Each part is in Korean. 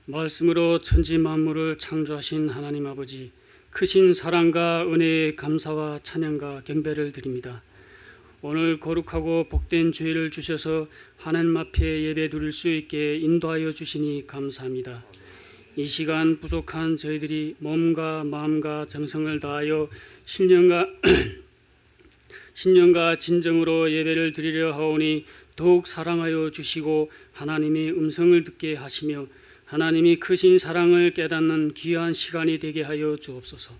말씀으로 천지 만물을 창조하신 하나님 아버지, 크신 사랑과 은혜에 감사와 찬양과 경배를 드립니다. 오늘 거룩하고 복된 주일을 주셔서 하나님 앞에 예배 드릴 수 있게 인도하여 주시니 감사합니다. 이 시간 부족한 저희들이 몸과 마음과 정성을 다하여 신령과 진정으로 예배를 드리려 하오니 더욱 사랑하여 주시고 하나님의 음성을 듣게 하시며 하나님이 크신 사랑을 깨닫는 귀한 시간이 되게 하여 주옵소서.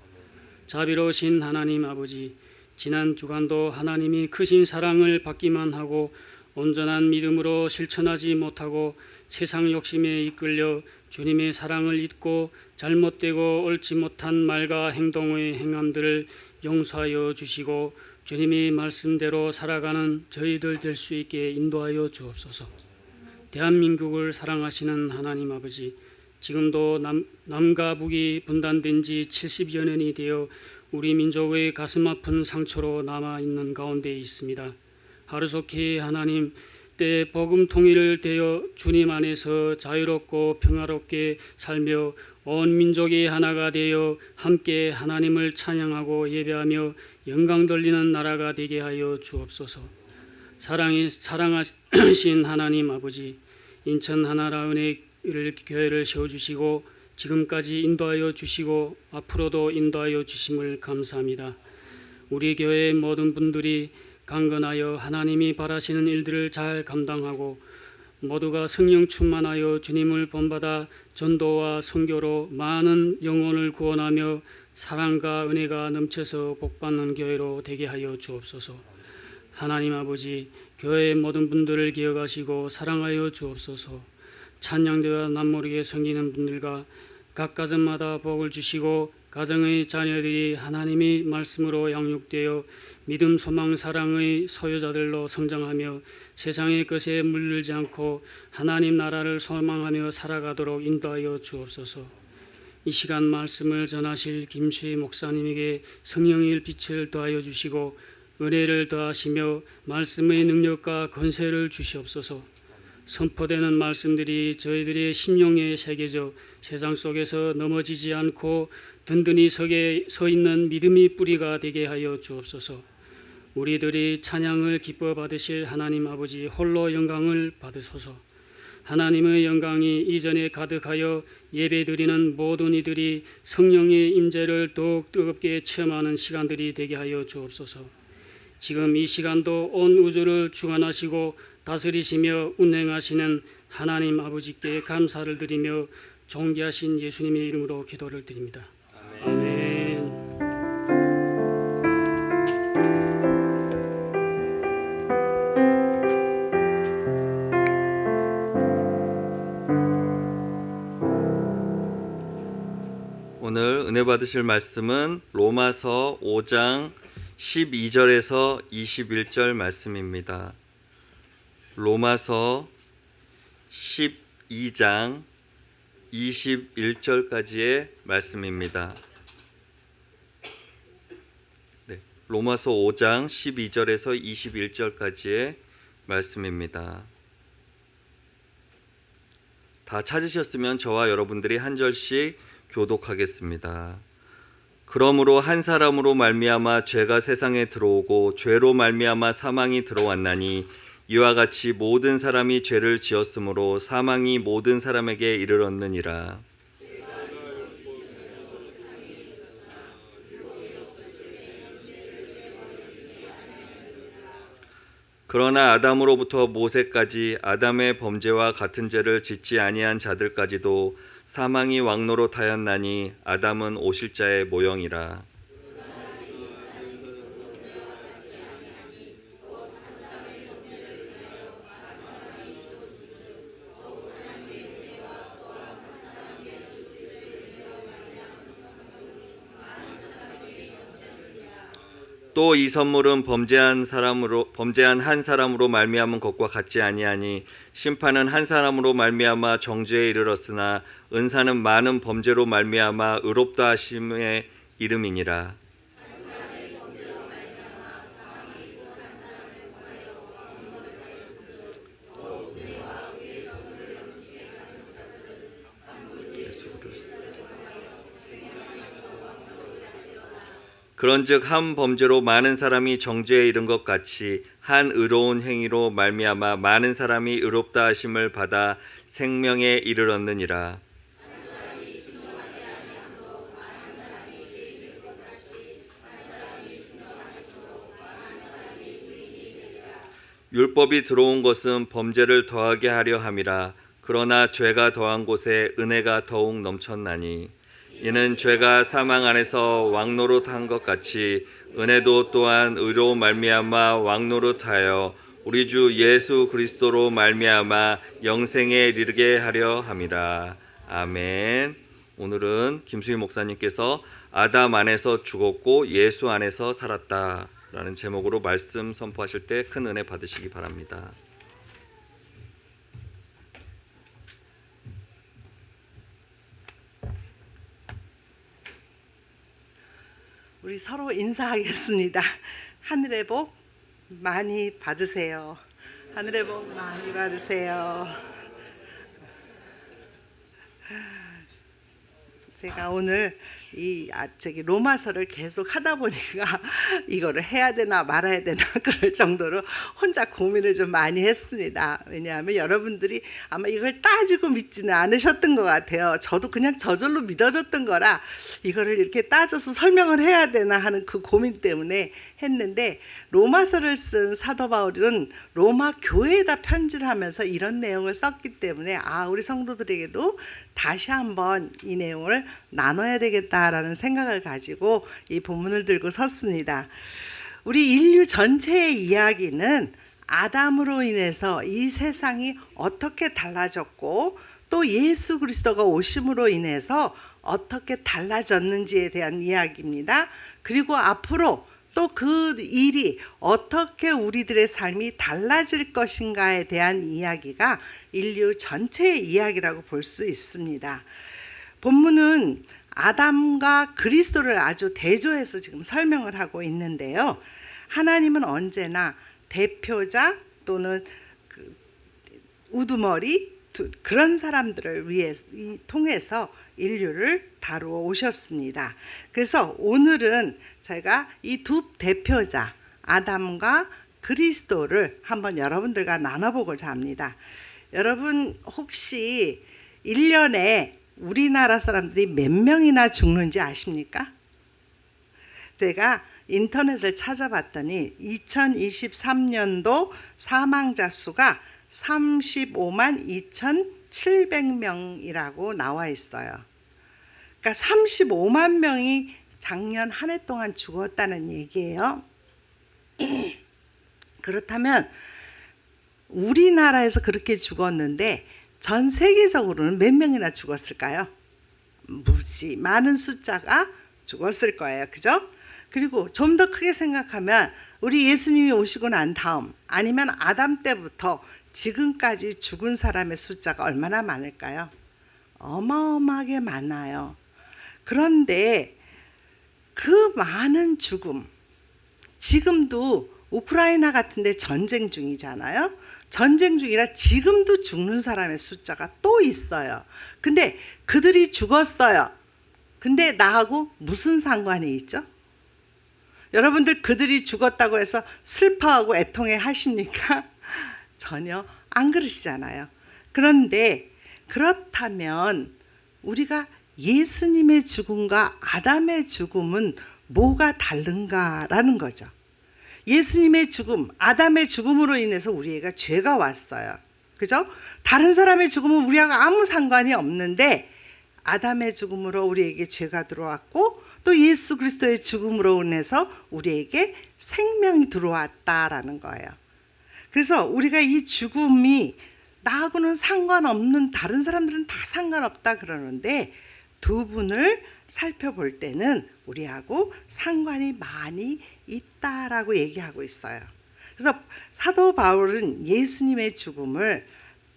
자비로우신 하나님 아버지, 지난 주간도 하나님이 크신 사랑을 받기만 하고 온전한 믿음으로 실천하지 못하고 세상 욕심에 이끌려 주님의 사랑을 잊고 잘못되고 옳지 못한 말과 행동의 행함들을 용서하여 주시고 주님의 말씀대로 살아가는 저희들 될 수 있게 인도하여 주옵소서. 대한민국을 사랑하시는 하나님 아버지, 지금도 남과 북이 분단된 지 70여 년이 되어 우리 민족의 가슴 아픈 상처로 남아있는 가운데 있습니다. 하루속히 하나님 때 복음 통일을 되어 주님 안에서 자유롭고 평화롭게 살며 온 민족이 하나가 되어 함께 하나님을 찬양하고 예배하며 영광 돌리는 나라가 되게 하여 주옵소서. 사랑하신 하나님 아버지, 인천 하나라 은혜 교회를 세워주시고 지금까지 인도하여 주시고 앞으로도 인도하여 주심을 감사합니다. 우리 교회의 모든 분들이 강건하여 하나님이 바라시는 일들을 잘 감당하고 모두가 성령 충만하여 주님을 본받아 전도와 선교로 많은 영혼을 구원하며 사랑과 은혜가 넘쳐서 복받는 교회로 되게 하여 주옵소서. 하나님 아버지, 교회의 모든 분들을 기억하시고 사랑하여 주옵소서. 찬양대와 남모르게 섬기는 분들과 각 가정마다 복을 주시고 가정의 자녀들이 하나님의 말씀으로 양육되어 믿음, 소망, 사랑의 소유자들로 성장하며 세상의 것에 물들지 않고 하나님 나라를 소망하며 살아가도록 인도하여 주옵소서. 이 시간 말씀을 전하실 김수희 목사님에게 성령의 빛을 더하여 주시고 은혜를 더하시며 말씀의 능력과 권세를 주시옵소서. 선포되는 말씀들이 저희들의 심령에 새겨져 세상 속에서 넘어지지 않고 든든히 서 있는 믿음의 뿌리가 되게 하여 주옵소서. 우리들이 찬양을 기뻐 받으실 하나님 아버지 홀로 영광을 받으소서. 하나님의 영광이 이전에 가득하여 예배드리는 모든 이들이 성령의 임재를 더욱 뜨겁게 체험하는 시간들이 되게 하여 주옵소서. 지금 이 시간도 온 우주를 주관하시고 다스리시며 운행하시는 하나님 아버지께 감사를 드리며 존귀하신 예수님의 이름으로 기도를 드립니다. 아멘. 오늘 은혜 받으실 말씀은 로마서 5장 12절에서 21절 말씀입니다. 로마서 12장 21절까지의 말씀입니다. 네, 로마서 5장 12절에서 21절까지의 말씀입니다. 다 찾으셨으면 저와 여러분들이 한 절씩 교독하겠습니다. 그러므로 한 사람으로 말미암아 죄가 세상에 들어오고 죄로 말미암아 사망이 들어왔나니 이와 같이 모든 사람이 죄를 지었으므로 사망이 모든 사람에게 이르렀느니라. 그러나 아담으로부터 모세까지 아담의 범죄와 같은 죄를 짓지 아니한 자들까지도 사망이 왕노릇하였나니 아담은 오실자의 모형이라. 또 이 선물은 범죄한 한 사람으로 말미암은 것과 같지 아니하니 심판은 한 사람으로 말미암아 정죄에 이르렀으나 은사는 많은 범죄로 말미암아 의롭다 하심의 이름이니라. 그런즉 한 범죄로 많은 사람이 정죄에 이른 것 같이 한 의로운 행위로 말미암아 많은 사람이 의롭다 하심을 받아 생명에 이르렀느니라. 율법이 들어온 것은 범죄를 더하게 하려 함이라. 그러나 죄가 더한 곳에 은혜가 더욱 넘쳤나니 이는 죄가 사망 안에서 왕노릇한 것 같이 은혜도 또한 의로 말미암아 왕노릇하여 우리 주 예수 그리스도로 말미암아 영생에 이르게 하려 함이라. 아멘. 오늘은 김수희 목사님께서 아담 안에서 죽었고 예수 안에서 살았다 라는 제목으로 말씀 선포하실 때 큰 은혜 받으시기 바랍니다. 우리 서로 인사하겠습니다. 하늘의 복 많이 받으세요. 하늘의 복 많이 받으세요. 제가 오늘 로마서를 계속 하다 보니까 이거를 해야 되나 말아야 되나 그럴 정도로 혼자 고민을 좀 많이 했습니다. 왜냐하면 여러분들이 아마 이걸 따지고 믿지는 않으셨던 것 같아요. 저도 그냥 저절로 믿어졌던 거라 이거를 이렇게 따져서 설명을 해야 되나 하는 그 고민 때문에 했는데, 로마서를 쓴 사도 바울은 로마 교회에다 편지를 하면서 이런 내용을 썼기 때문에 우리 성도들에게도 다시 한번 이 내용을 나눠야 되겠다라는 생각을 가지고 이 본문을 들고 섰습니다. 우리 인류 전체의 이야기는 아담으로 인해서 이 세상이 어떻게 달라졌고 또 예수 그리스도가 오심으로 인해서 어떻게 달라졌는지에 대한 이야기입니다. 그리고 앞으로 또 그 일이 어떻게 우리들의 삶이 달라질 것인가에 대한 이야기가 인류 전체의 이야기라고 볼 수 있습니다. 본문은 아담과 그리스도를 아주 대조해서 지금 설명을 하고 있는데요. 하나님은 언제나 대표자 또는 우두머리 그런 사람들을 통해서 인류를 다루어 오셨습니다. 그래서 오늘은 제가 이 두 대표자 아담과 그리스도를 한번 여러분들과 나눠보고자 합니다. 여러분 혹시 1년에 우리나라 사람들이 몇 명이나 죽는지 아십니까? 제가 인터넷을 찾아봤더니 2023년도 사망자 수가 35만 2,700명이라고 나와 있어요. 그러니까 35만 명이 작년 한 해 동안 죽었다는 얘기예요. 그렇다면 우리나라에서 그렇게 죽었는데 전 세계적으로는 몇 명이나 죽었을까요? 무지 많은 숫자가 죽었을 거예요. 그죠? 그리고 좀 더 크게 생각하면 우리 예수님이 오시고 난 다음 아니면 아담 때부터 지금까지 죽은 사람의 숫자가 얼마나 많을까요? 어마어마하게 많아요. 그런데 그 많은 죽음, 지금도 우크라이나 같은 데 전쟁 중이잖아요. 전쟁 중이라 지금도 죽는 사람의 숫자가 또 있어요. 근데 그들이 죽었어요. 근데 나하고 무슨 상관이 있죠? 여러분들 그들이 죽었다고 해서 슬퍼하고 애통해 하십니까? 전혀 안 그러시잖아요. 그런데 그렇다면 우리가 예수님의 죽음과 아담의 죽음은 뭐가 다른가라는 거죠. 예수님의 죽음, 아담의 죽음으로 인해서 우리에게 죄가 왔어요. 그죠? 다른 사람의 죽음은 우리하고 아무 상관이 없는데 아담의 죽음으로 우리에게 죄가 들어왔고 또 예수 그리스도의 죽음으로 인해서 우리에게 생명이 들어왔다라는 거예요. 그래서 우리가 이 죽음이 나하고는 상관없는, 다른 사람들은 다 상관없다 그러는데 두 분을 살펴볼 때는 우리하고 상관이 많이 있다라고 얘기하고 있어요. 그래서 사도 바울은 예수님의 죽음을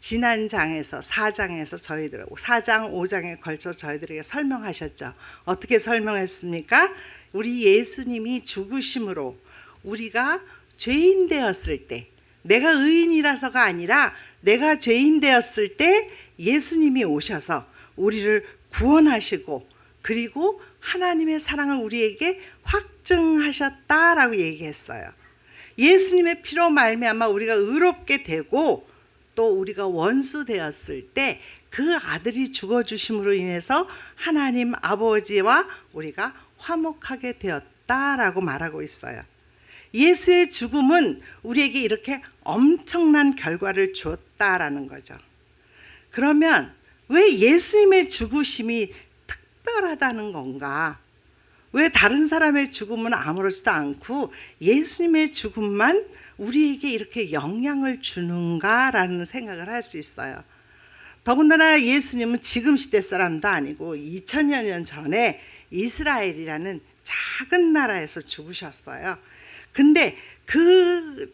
지난 장에서 4장에서 4장 5장에 걸쳐 저희들에게 설명하셨죠. 어떻게 설명했습니까? 우리 예수님이 죽으심으로 우리가 죄인 되었을 때, 내가 의인이라서가 아니라 내가 죄인 되었을 때 예수님이 오셔서 우리를 구원하시고 그리고 하나님의 사랑을 우리에게 확증하셨다라고 얘기했어요. 예수님의 피로 말미암아 우리가 의롭게 되고 또 우리가 원수 되었을 때 그 아들이 죽어주심으로 인해서 하나님 아버지와 우리가 화목하게 되었다라고 말하고 있어요. 예수의 죽음은 우리에게 이렇게 엄청난 결과를 주었다라는 거죠. 그러면 왜 예수님의 죽으심이 특별하다는 건가? 왜 다른 사람의 죽음은 아무렇지도 않고 예수님의 죽음만 우리에게 이렇게 영향을 주는가라는 생각을 할 수 있어요. 더군다나 예수님은 지금 시대 사람도 아니고 2000여 년 전에 이스라엘이라는 작은 나라에서 죽으셨어요. 근데 그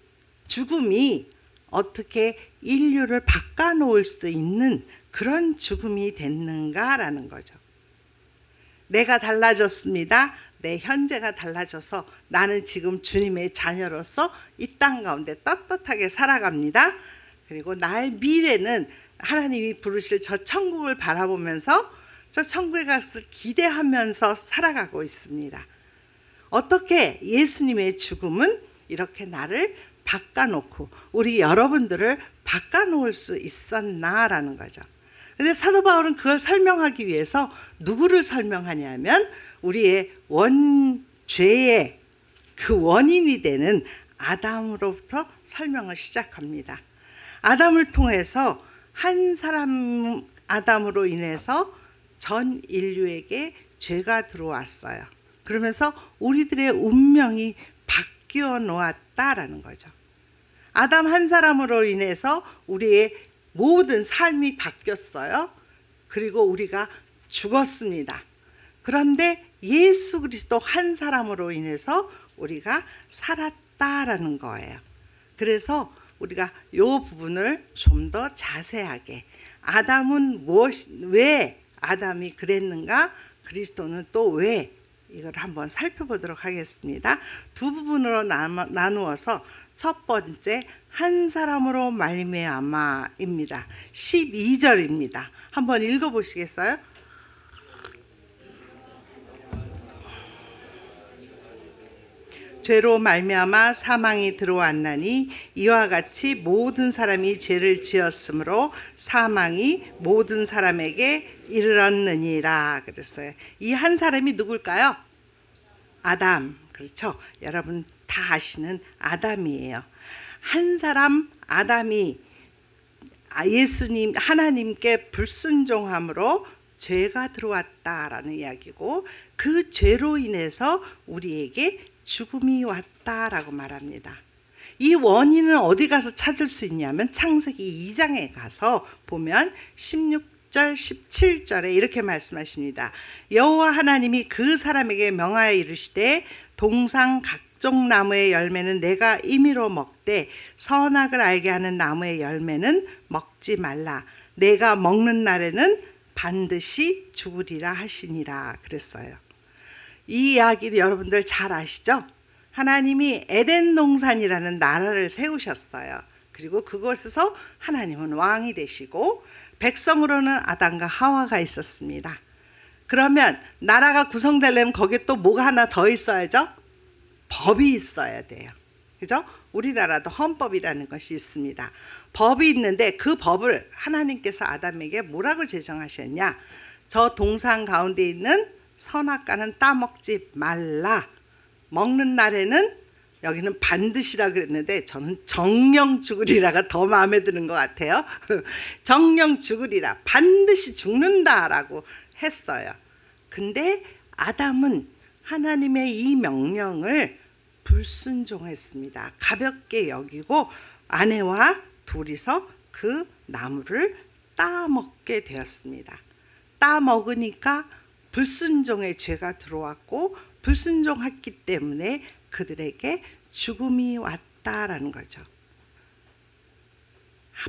죽음이 어떻게 인류를 바꿔놓을 수 있는 그런 죽음이 됐는가라는 거죠. 내가 달라졌습니다. 내 현재가 달라져서 나는 지금 주님의 자녀로서 이 땅 가운데 떳떳하게 살아갑니다. 그리고 나의 미래는 하나님이 부르실 저 천국을 바라보면서 저 천국에 갔을 기대하면서 살아가고 있습니다. 어떻게 예수님의 죽음은 이렇게 나를 바꿔놓고 우리 여러분들을 바꿔놓을 수 있었나라는 거죠. 근데 사도 바울은 그걸 설명하기 위해서 누구를 설명하냐면 우리의 죄의 그 원인이 되는 아담으로부터 설명을 시작합니다. 아담을 통해서 한 사람 아담으로 인해서 전 인류에게 죄가 들어왔어요. 그러면서 우리들의 운명이 바뀌어 놓았다라는 거죠. 아담 한 사람으로 인해서 우리의 모든 삶이 바뀌었어요. 그리고 우리가 죽었습니다. 그런데 예수 그리스도 한 사람으로 인해서 우리가 살았다라는 거예요. 그래서 우리가 이 부분을 좀 더 자세하게 아담은 왜 아담이 그랬는가, 그리스도는 또 왜, 이걸 한번 살펴보도록 하겠습니다. 두 부분으로 나누어서 첫 번째 한 사람으로 말미암아입니다. 12절입니다. 한번 읽어보시겠어요? 죄로 말미암아 사망이 들어왔나니 이와 같이 모든 사람이 죄를 지었으므로 사망이 모든 사람에게 이르렀느니라 그랬어요. 이 한 사람이 누굴까요? 아담. 그렇죠? 여러분 다 아시는 아담이에요. 한 사람 아담이 예수님 하나님께 불순종함으로 죄가 들어왔다라는 이야기고 그 죄로 인해서 우리에게 죽음이 왔다라고 말합니다. 이 원인은 어디 가서 찾을 수 있냐면 창세기 2장에 가서 보면 16절 17절에 이렇게 말씀하십니다. 여호와 하나님이 그 사람에게 명하여 이르시되 동상 각종 나무의 열매는 내가 임의로 먹되 선악을 알게 하는 나무의 열매는 먹지 말라. 내가 먹는 날에는 반드시 죽으리라 하시니라 그랬어요. 이 이야기를 여러분들 잘 아시죠? 하나님이 에덴 동산이라는 나라를 세우셨어요. 그리고 그곳에서 하나님은 왕이 되시고 백성으로는 아담과 하와가 있었습니다. 그러면 나라가 구성되려면 거기에 또 뭐가 하나 더 있어야죠? 법이 있어야 돼요. 그죠? 우리나라도 헌법이라는 것이 있습니다. 법이 있는데 그 법을 하나님께서 아담에게 뭐라고 제정하셨냐? 저 동산 가운데 있는 선악과는 따먹지 말라. 먹는 날에는, 여기는 반드시라 그랬는데 저는 정령 죽으리라가 더 마음에 드는 것 같아요. 정령 죽으리라, 반드시 죽는다라고 했어요. 근데 아담은 하나님의 이 명령을 불순종했습니다. 가볍게 여기고 아내와 둘이서 그 나무를 따먹게 되었습니다. 따먹으니까 불순종의 죄가 들어왔고 불순종했기 때문에 그들에게 죽음이 왔다라는 거죠.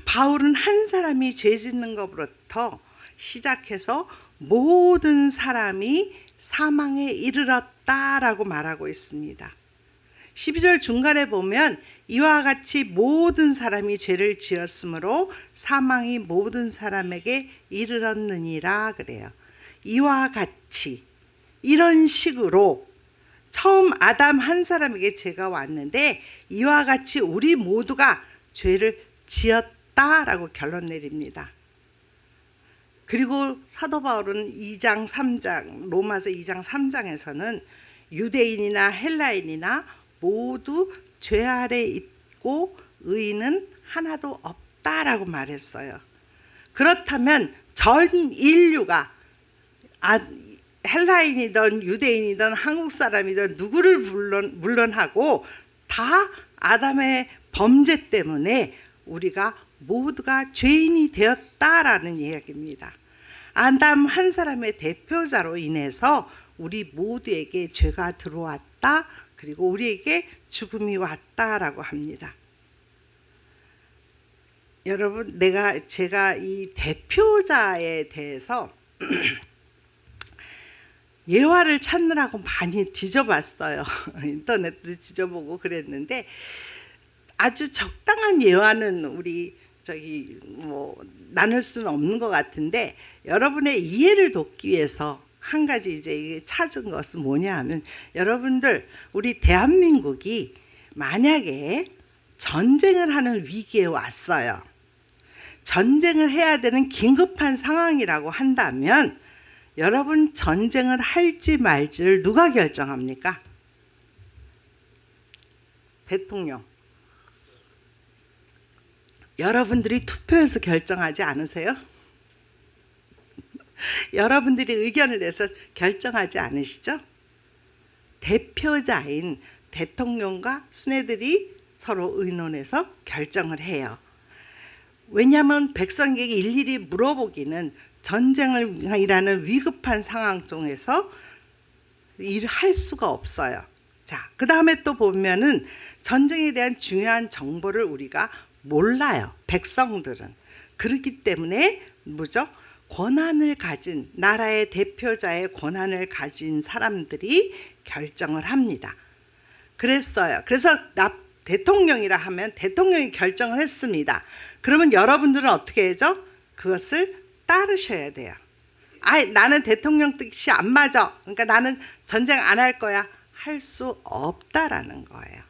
바울은 한 사람이 죄 짓는 것부터 시작해서 모든 사람이 사망에 이르렀다라고 말하고 있습니다. 12절 중간에 보면 이와 같이 모든 사람이 죄를 지었으므로 사망이 모든 사람에게 이르렀느니라 그래요. 이와 같이, 이런 식으로 처음 아담 한 사람에게 죄가 왔는데 이와 같이 우리 모두가 죄를 지었다라고 결론 내립니다. 그리고 사도 바울은 2장 3장 로마서 2장 3장에서는 유대인이나 헬라인이나 모두 죄 아래 있고 의인은 하나도 없다라고 말했어요. 그렇다면 전 인류가 헬라인이든 유대인이든 한국 사람이든 누구를 물론하고 다 아담의 범죄 때문에 우리가 모두가 죄인이 되었다라는 이야기입니다. 아담 한 사람의 대표자로 인해서 우리 모두에게 죄가 들어왔다. 그리고 우리에게 죽음이 왔다라고 합니다. 여러분, 제가 이 대표자에 대해서 예화를 찾느라고 많이 뒤져봤어요. 인터넷도 뒤져보고 그랬는데 아주 적당한 예화는 우리 나눌 수는 없는 것 같은데 여러분의 이해를 돕기 위해서 한 가지 이제 찾은 것은 뭐냐 하면 여러분들 우리 대한민국이 만약에 전쟁을 하는 위기에 왔어요. 전쟁을 해야 되는 긴급한 상황이라고 한다면 여러분 전쟁을 할지 말지를 누가 결정합니까? 대통령. 여러분들이 투표해서 결정하지 않으세요? 여러분들이 의견을 내서 결정하지 않으시죠? 대표자인 대통령과 수뇌들이 서로 의논해서 결정을 해요. 왜냐하면 백성에게 일일이 물어보기는 전쟁이라는 위급한 상황 중에서 일을 할 수가 없어요. 자, 그 다음에 또 보면은 전쟁에 대한 중요한 정보를 우리가 몰라요. 백성들은. 그렇기 때문에 뭐죠? 권한을 가진 나라의 대표자의 권한을 가진 사람들이 결정을 합니다. 그랬어요. 그래서 대통령이라 하면 대통령이 결정을 했습니다. 그러면 여러분들은 어떻게 하죠? 그것을 따르셔야 돼요. 나는 대통령 뜻이 안 맞아. 그러니까 나는 전쟁 안 할 거야. 할 수 없다라는 거예요.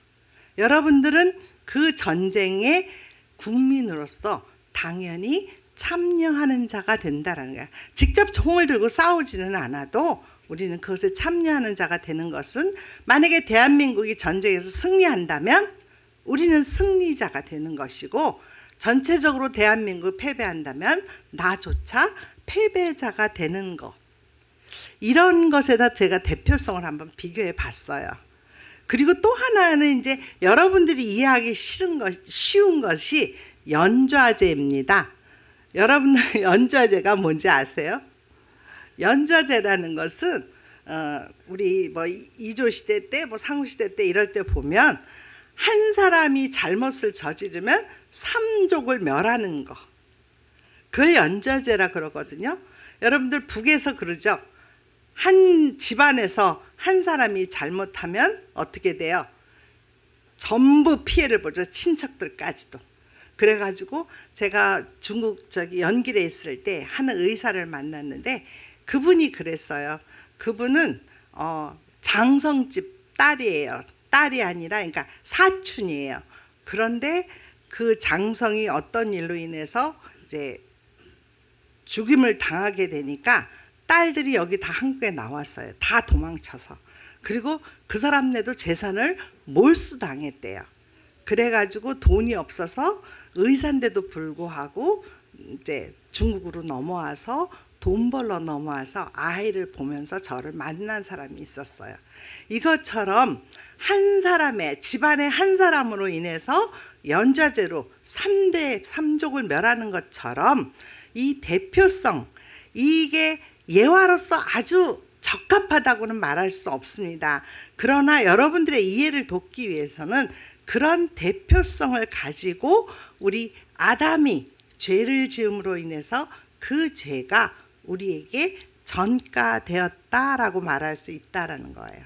여러분들은 그 전쟁의 국민으로서 당연히 참여하는 자가 된다라는 거야. 직접 총을 들고 싸우지는 않아도 우리는 그것에 참여하는 자가 되는 것은 만약에 대한민국이 전쟁에서 승리한다면 우리는 승리자가 되는 것이고 전체적으로 대한민국이 패배한다면 나조차 패배자가 되는 것. 이런 것에다 제가 대표성을 한번 비교해 봤어요. 그리고 또 하나는 이제 여러분들이 이해하기 쉬운 것이 연좌제입니다. 여러분들 연좌제가 뭔지 아세요? 연좌제라는 것은 우리 이조 시대 때 상우 시대 때 이럴 때 보면 한 사람이 잘못을 저지르면 삼족을 멸하는 거. 그걸 연좌제라 그러거든요. 여러분들 북에서 그러죠. 한 집안에서 한 사람이 잘못하면 어떻게 돼요? 전부 피해를 보죠. 친척들까지도. 그래가지고 제가 중국 연길에 있을 때 한 의사를 만났는데 그분이 그랬어요. 그분은 장성집 딸이에요. 딸이 아니라 그러니까 사촌이에요. 그런데 그 장성이 어떤 일로 인해서 이제 죽임을 당하게 되니까 딸들이 여기 다 한국에 나왔어요. 다 도망쳐서. 그리고 그 사람네도 재산을 몰수당했대요. 그래가지고 돈이 없어서 의사인데도 불구하고 이제 중국으로 넘어와서 돈 벌러 넘어와서 아이를 보면서 저를 만난 사람이 있었어요. 이것처럼 한 사람의 집안의 한 사람으로 인해서 연좌제로 3대 3족을 멸하는 것처럼 이 대표성, 이게 예화로서 아주 적합하다고는 말할 수 없습니다. 그러나 여러분들의 이해를 돕기 위해서는 그런 대표성을 가지고 우리 아담이 죄를 지음으로 인해서 그 죄가 우리에게 전가되었다라고 말할 수 있다라는 거예요.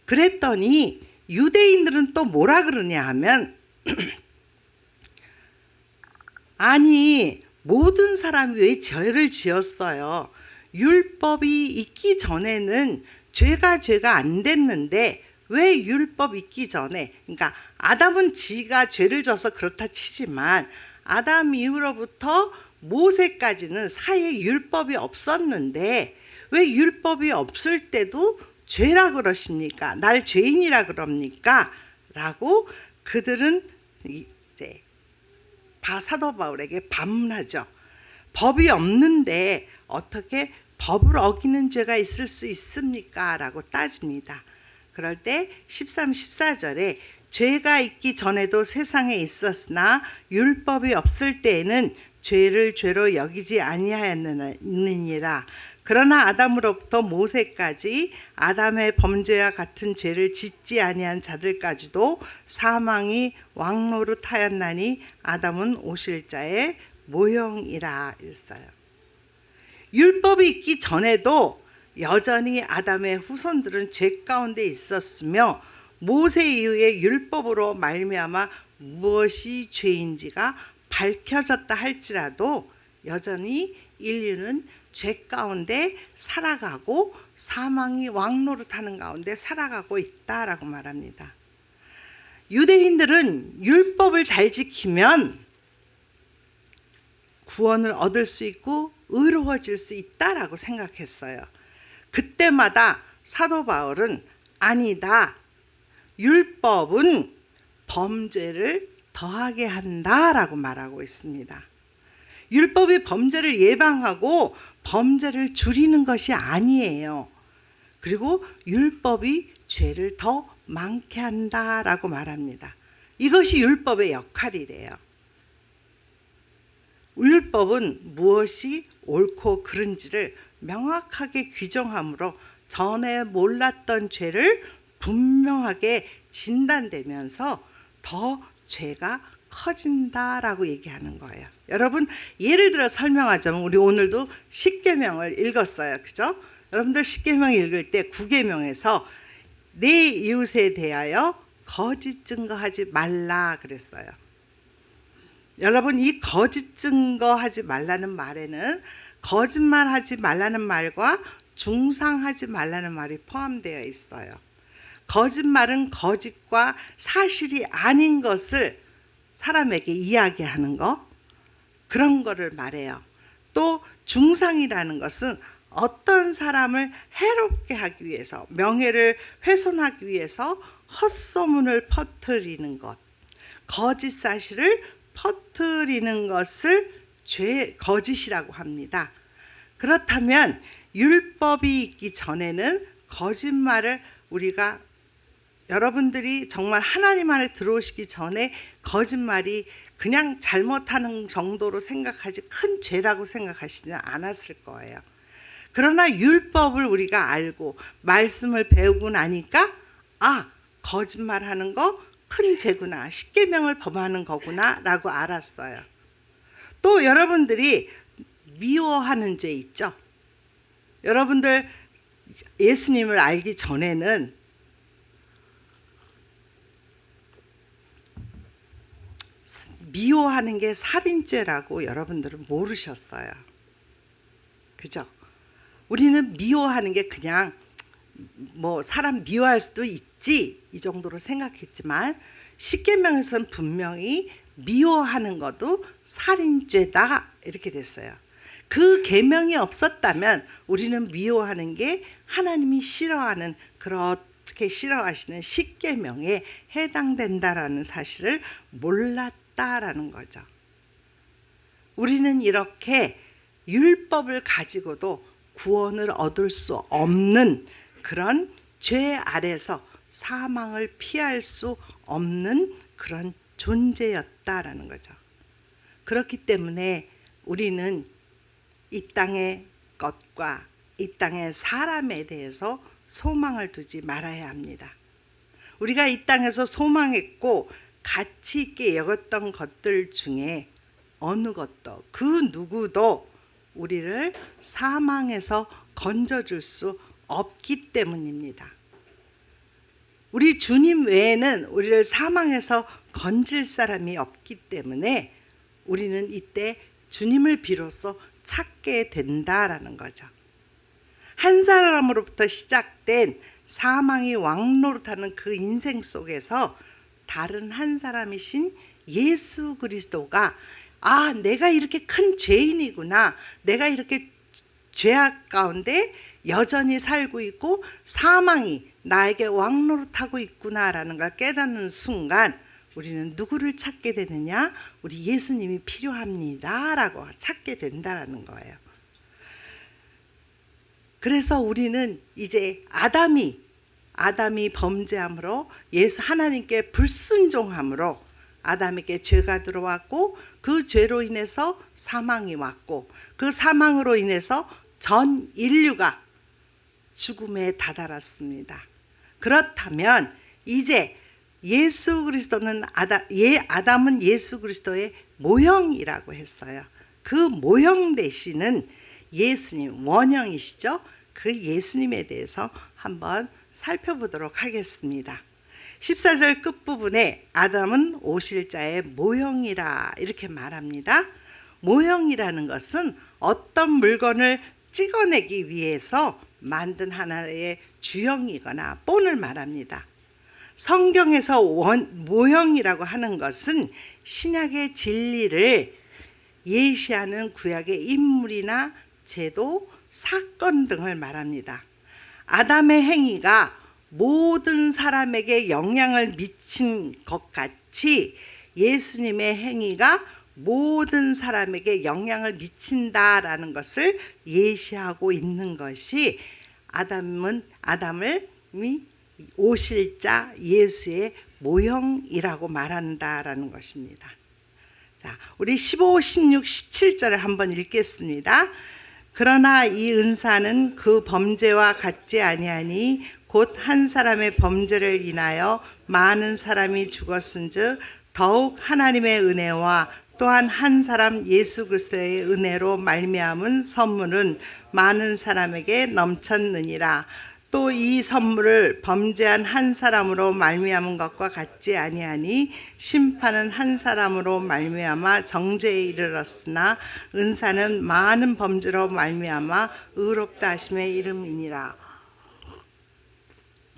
그랬더니 유대인들은 또 뭐라 그러냐 하면 아니 모든 사람이 왜 죄를 지었어요? 율법이 있기 전에는 죄가 안 됐는데 왜 율법 있기 전에, 그러니까 아담은 지가 죄를 져서 그렇다 치지만 아담 이후로부터 모세까지는 사이에 율법이 없었는데 왜 율법이 없을 때도 죄라 그러십니까? 날 죄인이라 그럽니까? 라고 그들은 이제 사도 바울에게 반문하죠. 법이 없는데 어떻게 법을 어기는 죄가 있을 수 있습니까? 라고 따집니다. 그럴 때 13, 14절에 죄가 있기 전에도 세상에 있었으나 율법이 없을 때에는 죄를 죄로 여기지 아니하였느니라. 그러나 아담으로부터 모세까지 아담의 범죄와 같은 죄를 짓지 아니한 자들까지도 사망이 왕노릇하였나니 아담은 오실 자의 모형이라 했어요. 율법이 있기 전에도 여전히 아담의 후손들은 죄 가운데 있었으며 모세 이후에 율법으로 말미암아 무엇이 죄인지가 밝혀졌다 할지라도 여전히 인류는 죄 가운데 살아가고 사망이 왕노릇하는 가운데 살아가고 있다라고 말합니다. 유대인들은 율법을 잘 지키면 구원을 얻을 수 있고 의로워질 수 있다라고 생각했어요. 그때마다 사도 바울은 아니다. 율법은 범죄를 더하게 한다라고 말하고 있습니다. 율법이 범죄를 예방하고 범죄를 줄이는 것이 아니에요. 그리고 율법이 죄를 더 많게 한다라고 말합니다. 이것이 율법의 역할이래요. 율법은 무엇이 옳고 그른지를 명확하게 규정함으로 전에 몰랐던 죄를 분명하게 진단되면서 더 죄가 커진다라고 얘기하는 거예요. 여러분, 예를 들어 설명하자면 우리 오늘도 십계명을 읽었어요. 그죠? 여러분들 십계명 읽을 때 구계명에서 내 이웃에 대하여 거짓 증거하지 말라 그랬어요. 여러분, 이 거짓 증거하지 말라는 말에는 거짓말하지 말라는 말과 중상하지 말라는 말이 포함되어 있어요. 거짓말은 거짓과 사실이 아닌 것을 사람에게 이야기하는 거, 그런 거를 말해요. 또 중상이라는 것은 어떤 사람을 해롭게 하기 위해서, 명예를 훼손하기 위해서 헛소문을 퍼뜨리는 것, 거짓 사실을 퍼뜨리는 것을 거짓이라고 합니다. 그렇다면 율법이 있기 전에는 거짓말을 우리가, 여러분들이 정말 하나님 안에 들어오시기 전에 거짓말이 그냥 잘못하는 정도로 생각하지 큰 죄라고 생각하시지 않았을 거예요. 그러나 율법을 우리가 알고 말씀을 배우고 나니까 거짓말하는 거 큰 죄구나, 십계명을 범하는 거구나 라고 알았어요. 또 여러분들이 미워하는 죄 있죠. 여러분들 예수님을 알기 전에는 미워하는 게 살인죄라고 여러분들은 모르셨어요. 그죠? 우리는 미워하는 게 그냥 뭐 사람 미워할 수도 있지 이 정도로 생각했지만 십계명에서는 분명히 미워하는 것도 살인죄다 이렇게 됐어요. 그 계명이 없었다면 우리는 미워하는 게 하나님이 싫어하는, 그렇게 싫어하시는 십계명에 해당된다라는 사실을 몰랐다라는 거죠. 우리는 이렇게 율법을 가지고도 구원을 얻을 수 없는 그런 죄 아래서 사망을 피할 수 없는 그런 존재였다라는 거죠. 그렇기 때문에 우리는 이 땅의 것과 이 땅의 사람에 대해서 소망을 두지 말아야 합니다. 우리가 이 땅에서 소망했고 가치 있게 여겼던 것들 중에 어느 것도, 그 누구도 우리를 사망에서 건져줄 수 없기 때문입니다. 우리 주님 외에는 우리를 사망에서 건질 사람이 없기 때문에 우리는 이때 주님을 비로소 찾게 된다라는 거죠. 한 사람으로부터 시작된 사망이 왕노릇하는 그 인생 속에서 다른 한 사람이신 예수 그리스도가 내가 이렇게 큰 죄인이구나, 내가 이렇게 죄악 가운데 여전히 살고 있고 사망이 나에게 왕노릇하고 있구나라는 걸 깨닫는 순간 우리는 누구를 찾게 되느냐? 우리 예수님이 필요합니다 라고 찾게 된다라는 거예요. 그래서 우리는 이제 아담이 범죄함으로 하나님께 불순종함으로 아담에게 죄가 들어왔고 그 죄로 인해서 사망이 왔고 그 사망으로 인해서 전 인류가 죽음에 다다랐습니다. 그렇다면 이제 예수 그리스도는 아담은 예수 그리스도의 모형이라고 했어요. 그 모형 되시는 예수님, 원형이시죠? 그 예수님에 대해서 한번 살펴보도록 하겠습니다. 14절 끝부분에 아담은 오실 자의 모형이라 이렇게 말합니다. 모형이라는 것은 어떤 물건을 찍어내기 위해서 만든 하나의 주형이거나 본을 말합니다. 성경에서 모형이라고 하는 것은 신약의 진리를 예시하는 구약의 인물이나 제도, 사건 등을 말합니다. 아담의 행위가 모든 사람에게 영향을 미친 것 같이 예수님의 행위가 모든 사람에게 영향을 미친다라는 것을 예시하고 있는 것이 아담을 오실 자 예수의 모형이라고 말한다라는 것입니다. 자, 우리 15, 16, 17절을 한번 읽겠습니다. 그러나 이 은사는 그 범죄와 같지 아니하니 곧 한 사람의 범죄를 인하여 많은 사람이 죽었은즉 더욱 하나님의 은혜와 또한 한 사람 예수 그리스도의 은혜로 말미암은 선물은 많은 사람에게 넘쳤느니라. 또 이 선물을 범죄한 한 사람으로 말미암은 것과 같지 아니하니 심판은 한 사람으로 말미암아 정죄에 이르렀으나 은사는 많은 범죄로 말미암아 의롭다 하심의 이름이니라.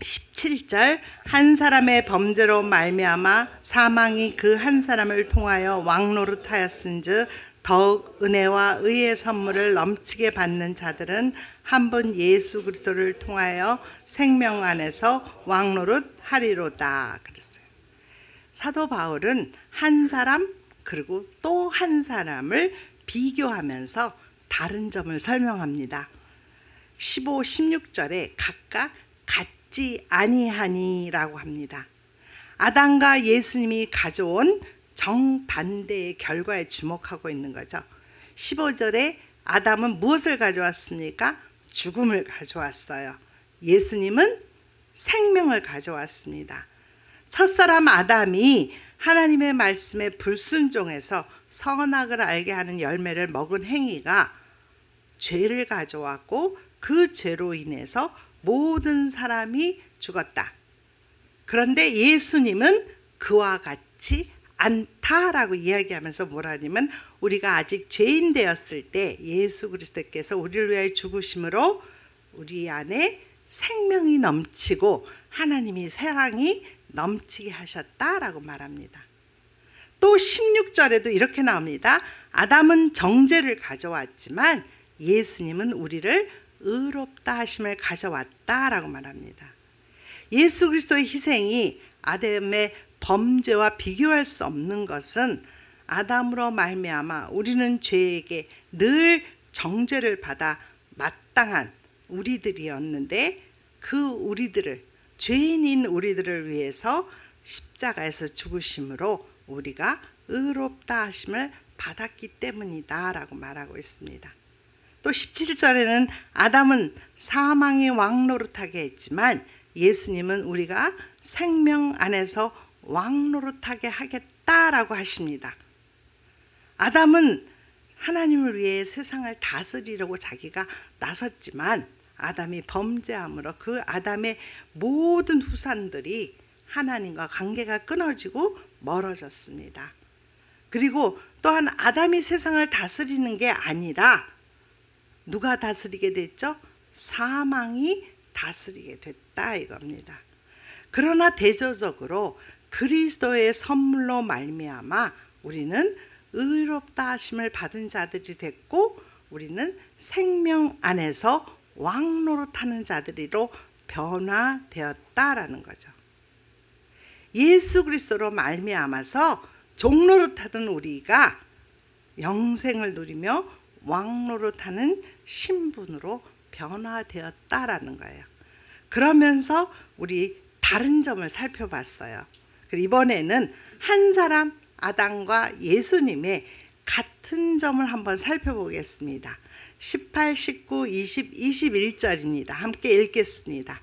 17절 한 사람의 범죄로 말미암아 사망이 그 한 사람을 통하여 왕노릇하였은즉 더욱 은혜와 의의 선물을 넘치게 받는 자들은 한 분 예수 그리스도를 통하여 생명 안에서 왕노릇하리로다 그랬어요. 사도 바울은 한 사람 그리고 또 한 사람을 비교하면서 다른 점을 설명합니다. 15, 16절에 각각 같지 아니하니라고 합니다. 아담과 예수님이 가져온 정반대의 결과에 주목하고 있는 거죠. 15절에 아담은 무엇을 가져왔습니까? 죽음을 가져왔어요. 예수님은 생명을 가져왔습니다. 첫사람 아담이 하나님의 말씀에 불순종해서 선악을 알게 하는 열매를 먹은 행위가 죄를 가져왔고 그 죄로 인해서 모든 사람이 죽었다. 그런데 예수님은 그와 같이 않다라고 이야기하면서 뭐라 하냐면 우리가 아직 죄인 되었을 때 예수 그리스도께서 우리를 위하여 죽으심으로 우리 안에 생명이 넘치고 하나님이 사랑이 넘치게 하셨다라고 말합니다. 또 16절에도 이렇게 나옵니다. 아담은 정죄를 가져왔지만 예수님은 우리를 의롭다 하심을 가져왔다라고 말합니다. 예수 그리스도의 희생이 아담의 범죄와 비교할 수 없는 것은 아담으로 말미암아 우리는 죄에게 늘 정죄를 받아 마땅한 우리들이었는데 그 우리들을 죄인인 우리들을 위해서 십자가에서 죽으심으로 우리가 의롭다 하심을 받았기 때문이다라고 말하고 있습니다. 또 17절에는 아담은 사망이 왕노릇하게 했지만 예수님은 우리가 생명 안에서 왕노릇하게 하겠다라고 하십니다. 아담은 하나님을 위해 세상을 다스리려고 자기가 나섰지만 아담이 범죄함으로 그 아담의 모든 후손들이 하나님과 관계가 끊어지고 멀어졌습니다. 그리고 또한 아담이 세상을 다스리는 게 아니라 누가 다스리게 됐죠? 사망이 다스리게 됐다 이겁니다. 그러나 대조적으로 그리스도의 선물로 말미암아 우리는 의롭다 하심을 받은 자들이 됐고 우리는 생명 안에서 왕노릇하는 자들이로 변화되었다라는 거죠. 예수 그리스도로 말미암아서 종노릇하던 우리가 영생을 누리며 왕노릇하는 신분으로 변화되었다라는 거예요. 그러면서 우리 다른 점을 살펴봤어요. 그리고 이번에는 한 사람 아담과 예수님의 같은 점을 한번 살펴보겠습니다. 18, 19, 20, 21절입니다. 함께 읽겠습니다.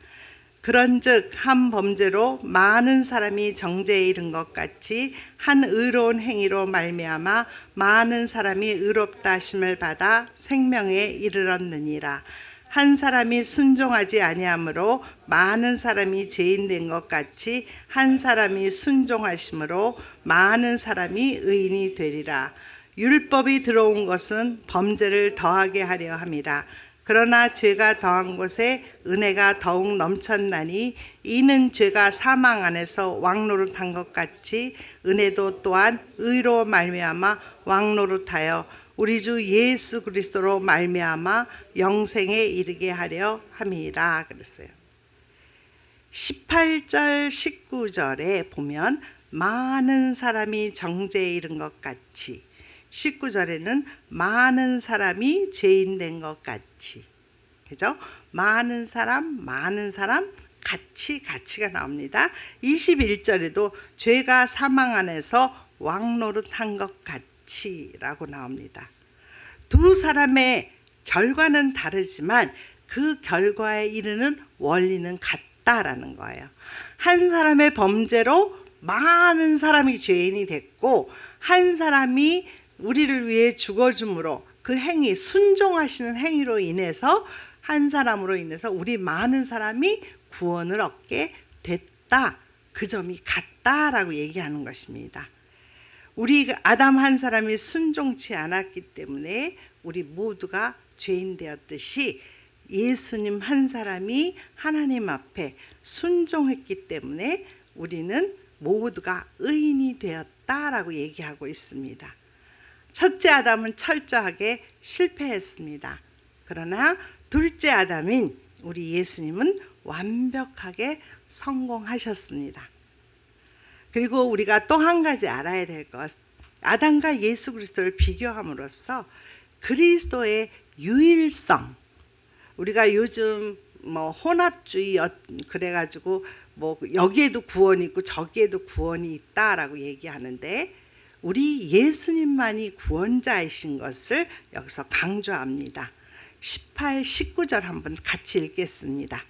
그런즉 한 범죄로 많은 사람이 정죄에 이른 것 같이 한 의로운 행위로 말미암아 많은 사람이 의롭다 하심을 받아 생명에 이르렀느니라. 한 사람이 순종하지 아니함으로 많은 사람이 죄인 된 것 같이 한 사람이 순종하심으로 많은 사람이 의인이 되리라. 율법이 들어온 것은 범죄를 더하게 하려 함이라. 그러나 죄가 더한 곳에 은혜가 더욱 넘쳤나니 이는 죄가 사망 안에서 왕노릇한 것 같이 은혜도 또한 의로 말미암아 왕노릇하여 우리 주 예수 그리스도로 말미암아 영생에 이르게 하려 함이라 그랬어요. 18절 19절에 보면 많은 사람이 정죄에 이른 것 같이 19절에는 많은 사람이 죄인 된 것 같이 그죠? 많은 사람 같이가 나옵니다. 21절에도 죄가 사망 안에서 왕노릇한 것 같이라고 나옵니다. 두 사람의 결과는 다르지만 그 결과에 이르는 원리는 같다라는 거예요. 한 사람의 범죄로 많은 사람이 죄인이 됐고 한 사람이 우리를 위해 죽어줌으로 그 행위, 순종하시는 행위로 인해서 한 사람으로 인해서 우리 많은 사람이 구원을 얻게 됐다. 그 점이 같다라고 얘기하는 것입니다. 우리 아담 한 사람이 순종치 않았기 때문에 우리 모두가 죄인 되었듯이 예수님 한 사람이 하나님 앞에 순종했기 때문에 우리는 모두가 의인이 되었다라고 얘기하고 있습니다. 첫째 아담은 철저하게 실패했습니다. 그러나 둘째 아담인 우리 예수님은 완벽하게 성공하셨습니다. 그리고 우리가 또 한 가지 알아야 될 것, 아담과 예수 그리스도를 비교함으로써 그리스도의 유일성, 우리가 요즘 혼합주의 그래가지고 여기에도 구원이 있고 저기에도 구원이 있다라고 얘기하는데 우리 예수님만이 구원자이신 것을 여기서 강조합니다. 18, 19절 한번 같이 읽겠습니다.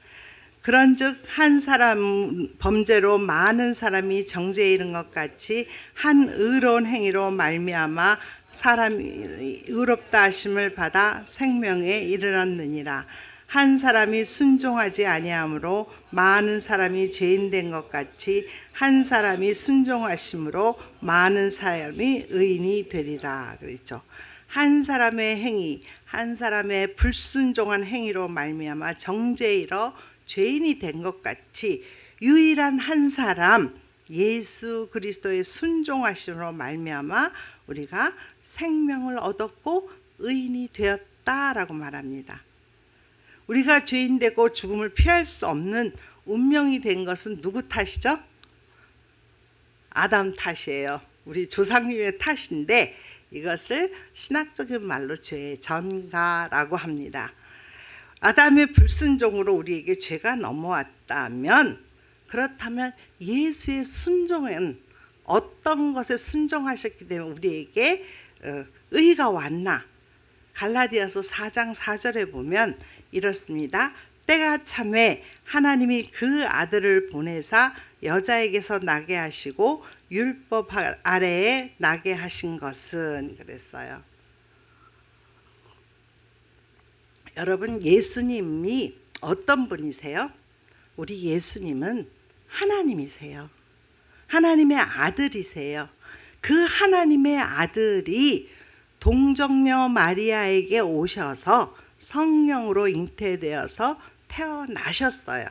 그런즉 한 사람 범죄로 많은 사람이 정죄에 이른 것 같이 한 의로운 행위로 말미암아 사람이 의롭다 하심을 받아 생명에 이르렀느니라. 한 사람이 순종하지 아니함으로 많은 사람이 죄인 된 것 같이 한 사람이 순종하심으로 많은 사람이 의인이 되리라 그랬죠. 한 사람의 행위, 한 사람의 불순종한 행위로 말미암아 정죄에 이르러 죄인이 된 것 같이 유일한 한 사람 예수 그리스도의 순종하심으로 말미암아 우리가 생명을 얻었고 의인이 되었다라고 말합니다. 우리가 죄인 되고 죽음을 피할 수 없는 운명이 된 것은 누구 탓이죠? 아담 탓이에요. 우리 조상님의 탓인데 이것을 신학적인 말로 죄의 전가라고 합니다. 아담의 불순종으로 우리에게 죄가 넘어왔다면 그렇다면 예수의 순종은 어떤 것에 순종하셨기 때문에 우리에게 의가 왔나? 갈라디아서 4장 4절에 보면 이렇습니다. 때가 참에 하나님이 그 아들을 보내사 여자에게서 나게 하시고 율법 아래에 나게 하신 것은 그랬어요. 여러분 예수님이 어떤 분이세요? 우리 예수님은 하나님이세요. 하나님의 아들이세요. 그 하나님의 아들이 동정녀 마리아에게 오셔서 성령으로 잉태되어서 태어나셨어요.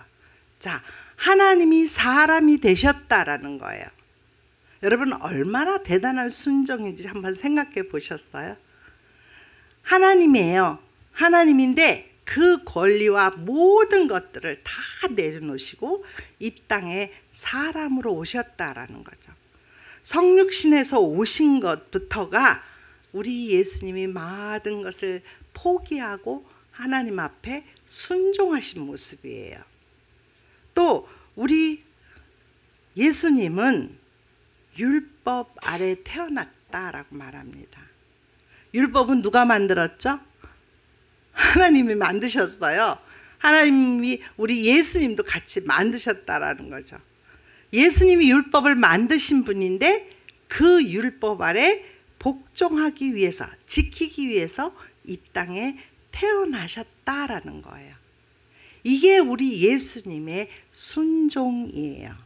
자, 하나님이 사람이 되셨다라는 거예요. 여러분 얼마나 대단한 순종인지 한번 생각해 보셨어요? 하나님이에요. 하나님인데 그 권리와 모든 것들을 다 내려놓으시고 이 땅에 사람으로 오셨다라는 거죠. 성육신에서 오신 것부터가 우리 예수님이 모든 것을 포기하고 하나님 앞에 순종하신 모습이에요. 또 우리 예수님은 율법 아래 태어났다라고 말합니다. 율법은 누가 만들었죠? 하나님이 만드셨어요. 하나님이 우리 예수님도 같이 만드셨다라는 거죠. 예수님이 율법을 만드신 분인데 그 율법 아래 복종하기 위해서, 지키기 위해서 이 땅에 태어나셨다라는 거예요. 이게 우리 예수님의 순종이에요.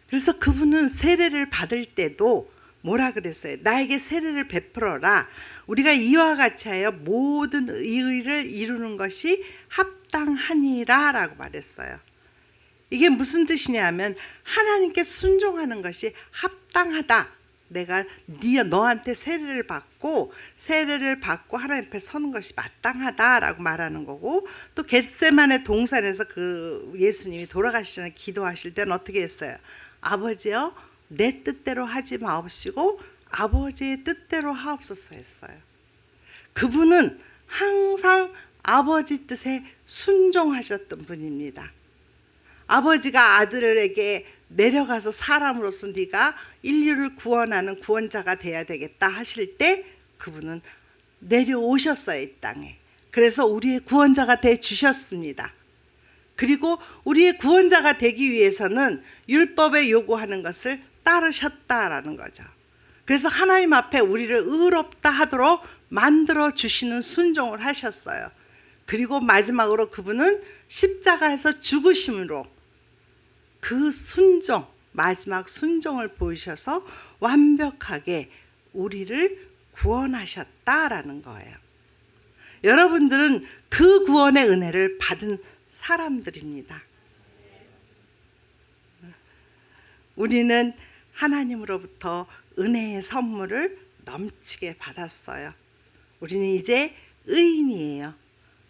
그래서 그분은 세례를 받을 때도 뭐라 그랬어요? 나에게 세례를 베풀어라. 우리가 이와 같이 하여 모든 의를 이루는 것이 합당하니라 라고 말했어요. 이게 무슨 뜻이냐면 하나님께 순종하는 것이 합당하다. 내가 너한테 세례를 받고 하나님 앞에 서는 것이 마땅하다라고 말하는 거고, 또 겟세마네 동산에서 그 예수님이 돌아가시기 전에 기도하실 때는 어떻게 했어요? 아버지여 내 뜻대로 하지 마옵시고 아버지의 뜻대로 하옵소서 했어요. 그분은 항상 아버지 뜻에 순종하셨던 분입니다. 아버지가 아들에게 내려가서 사람으로서 네가 인류를 구원하는 구원자가 돼야 되겠다 하실 때 그분은 내려오셨어요, 이 땅에. 그래서 우리의 구원자가 돼 주셨습니다. 그리고 우리의 구원자가 되기 위해서는 율법에 요구하는 것을 따르셨다라는 거죠. 그래서 하나님 앞에 우리를 의롭다 하도록 만들어 주시는 순종을 하셨어요. 그리고 마지막으로 그분은 십자가에서 죽으심으로 그 순종, 마지막 순종을 보이셔서 완벽하게 우리를 구원하셨다라는 거예요. 여러분들은 그 구원의 은혜를 받은 사람들입니다. 우리는 하나님으로부터 은혜의 선물을 넘치게 받았어요. 우리는 이제 의인이에요.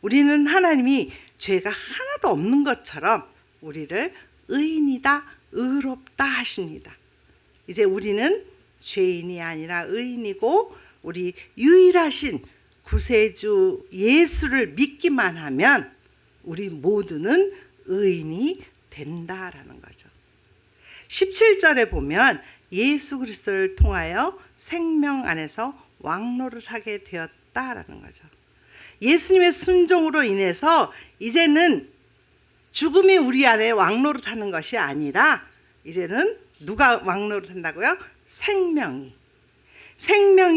우리는 하나님이 죄가 하나도 없는 것처럼 우리를 의인이다, 의롭다 하십니다. 이제 우리는 죄인이 아니라 의인이고, 우리 유일하신 구세주 예수를 믿기만 하면 우리 모두는 의인이 된다라는 거죠. 17절에 보면 예수 그리스도를 통하여 생명 안에서 왕노릇하게 되었다라는 거죠. 예수님의 순종으로 인해서 이제는 죽음이 우리 안에 왕노릇하는 것이 아니라 이제는 누가 왕노릇한다고요? 생명이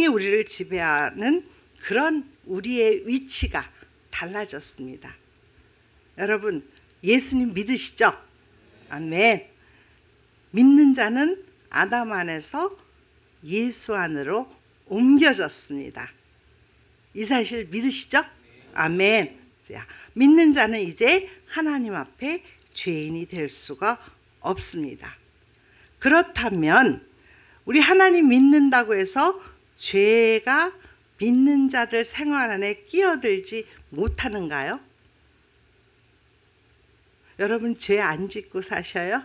우리를 지배하는 그런 우리의 위치가 달라졌습니다. 여러분 예수님 믿으시죠? 아멘. 믿는 자는 아담 안에서 예수 안으로 옮겨졌습니다. 이 사실 믿으시죠? 아멘. 자, 믿는 자는 이제 하나님 앞에 죄인이 될 수가 없습니다. 그렇다면 우리 하나님 믿는다고 해서 죄가 믿는 자들 생활 안에 끼어들지 못하는가요? 여러분 죄 안 짓고 사셔요?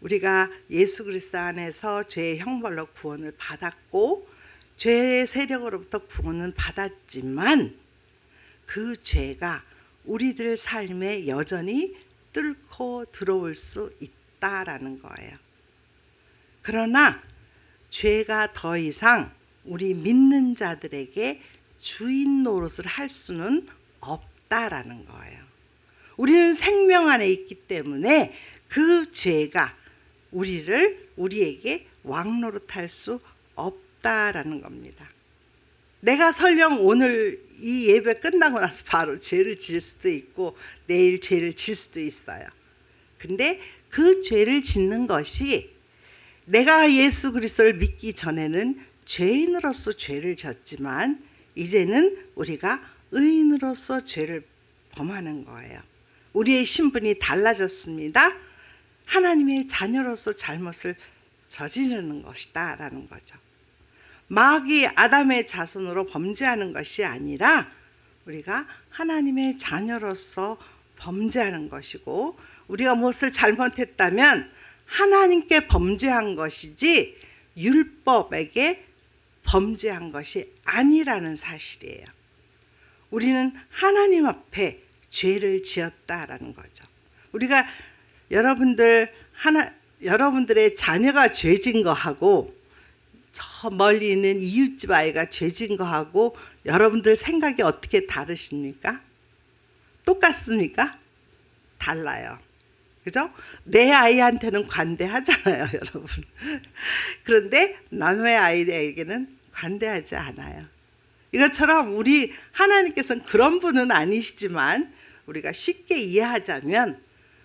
우리가 예수 그리스도 안에서 죄의 형벌로 구원을 받았고 죄의 세력으로부터 구원은 받았지만 그 죄가 우리들 삶에 여전히 뚫고 들어올 수 있다라는 거예요. 그러나 죄가 더 이상 우리 믿는 자들에게 주인 노릇을 할 수는 없다라는 거예요. 우리는 생명 안에 있기 때문에 그 죄가 우리에게 왕노릇할 수 없다라는 겁니다. 내가 설령 오늘 이 예배 끝나고 나서 바로 죄를 지을 수도 있고 내일 죄를 질 수도 있어요. 근데 그 죄를 짓는 것이 내가 예수 그리스도를 믿기 전에는 죄인으로서 죄를 졌지만 이제는 우리가 의인으로서 죄를 범하는 거예요. 우리의 신분이 달라졌습니다. 하나님의 자녀로서 잘못을 저지르는 것이다 라는 거죠. 마귀 아담의 자손으로 범죄하는 것이 아니라 우리가 하나님의 자녀로서 범죄하는 것이고, 우리가 무엇을 잘못했다면 하나님께 범죄한 것이지 율법에게 범죄한 것이 아니라는 사실이에요. 우리는 하나님 앞에 죄를 지었다라는 거죠. 우리가 여러분들의 자녀가 죄진 거하고 저 멀리 있는 이웃집 아이가 죄진 거하고 여러분들 생각이 어떻게 다르십니까? 똑같습니까? 달라요. 그죠? 내 아이한테는 관대하잖아요, 여러분. 그런데 남의 아이에게는 관대하지 않아요. 이것처럼 우리 하나님께서는 그런 분은 아니시지만 우리가 쉽게 이해하자면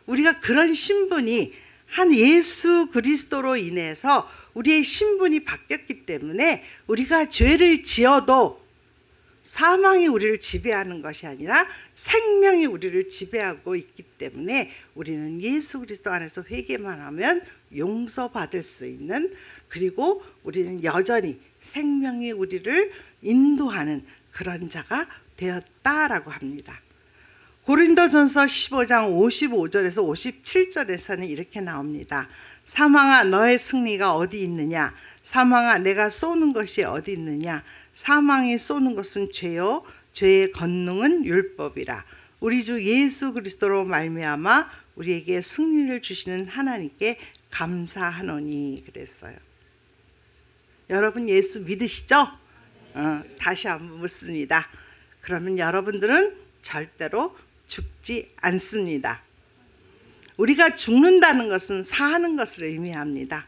우리가 그런 신분이 한 예수 그리스도로 인해서 우리의 신분이 바뀌었기 때문에 우리가 죄를 지어도 사망이 우리를 지배하는 것이 아니라 생명이 우리를 지배하고 있기 때문에 우리는 예수 그리스도 안에서 회개만 하면 용서받을 수 있는, 그리고 우리는 여전히 생명이 우리를 인도하는 그런 자가 되었다라고 합니다. 고린도전서 15장 55절에서 57절에서는 이렇게 나옵니다. 사망아 너의 승리가 어디 있느냐? 사망아 내가 쏘는 것이 어디 있느냐? 사망이 쏘는 것은 죄요 죄의 권능은 율법이라. 우리 주 예수 그리스도로 말미암아 우리에게 승리를 주시는 하나님께 감사하노니 그랬어요. 여러분 예수 믿으시죠? 다시 한번 묻습니다. 그러면 여러분들은 절대로 죽지 않습니다. 우리가 죽는다는 것은 사는 것을 의미합니다.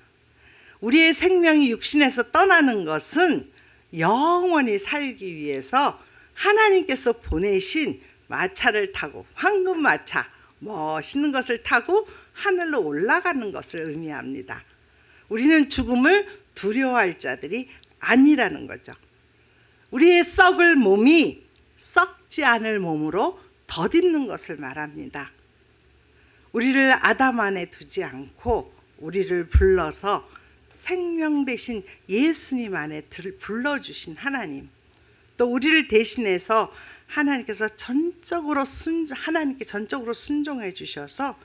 우리의 생명이 육신에서 떠나는 것은 영원히 살기 위해서 하나님께서 보내신 마차를 타고, 황금마차, 멋있는 것을 타고 하늘로 올라가는 것을 의미합니다. 우리는 죽음을 두려워할 자들이 아니라는 거죠. 우리의 썩을 몸이 썩지 않을 몸으로 덧입는 것을 말합니다. 우리를 아담 안에 두지 않고 우리를 불러서 생명 대신 예수님 안에 불러주신 하나님, 또 우리를 대신해서 하나님께서 하나님께 전적으로 순종해 주셔서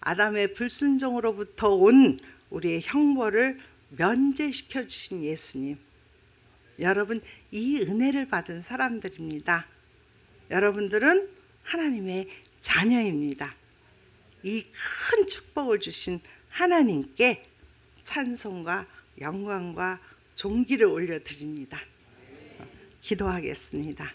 아담의 불순종으로부터 온 우리의 형벌을 면제시켜 주신 예수님, 여러분 이 은혜를 받은 사람들입니다. 여러분들은 하나님의 자녀입니다. 이 큰 축복을 주신 하나님께 찬송과 영광과 존귀를 올려드립니다. 기도하겠습니다.